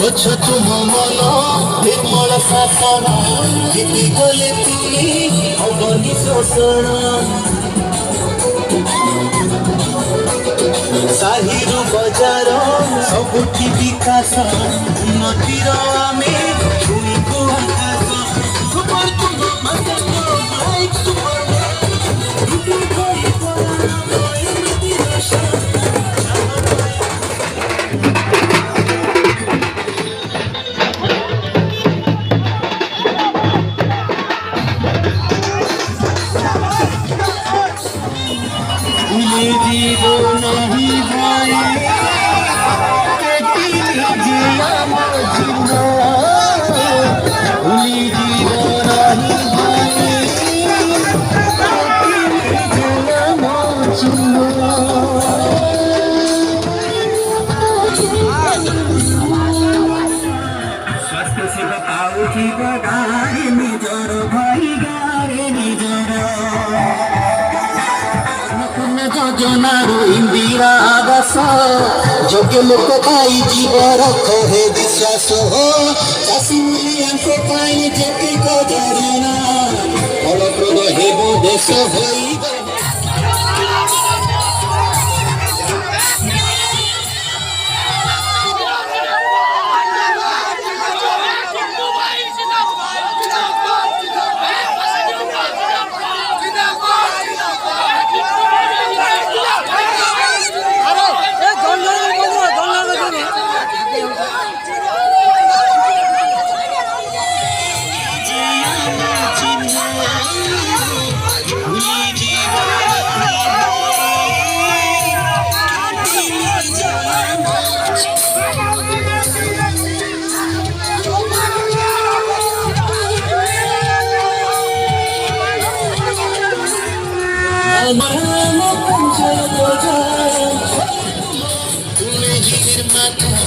ଅଛ ତୁମ ମନ ନିର୍ମଳ ଶାସନ ଜିତି ଗଲେ ତୁମେ ହବନି ଶୋଷଣ ସାହିରୁ ବଜାର ସବୁଠି ବିକାଶ ଉନ୍ନତିର ଆମେ ଛୁଇଁକୁ ଆକାଶ ସୁପର ତୁମ ମାସକ ଲାଇକ୍ ସୁପର ରୁଟି କରି ପରା ଏମିତି ରସ नहीं भाई स्वास्थ्य सेवा पाऊँ गारे निजर भाई गारे निजर যোজনার ইন্দিরা আবাস যোগ্য লোক পাই জীব রক্ষে বিশ্বাস চাষী মূল্যাঙ্ক পাই যেতিক ধারণা ফলপ্রদ হেব দেশ হইব I'm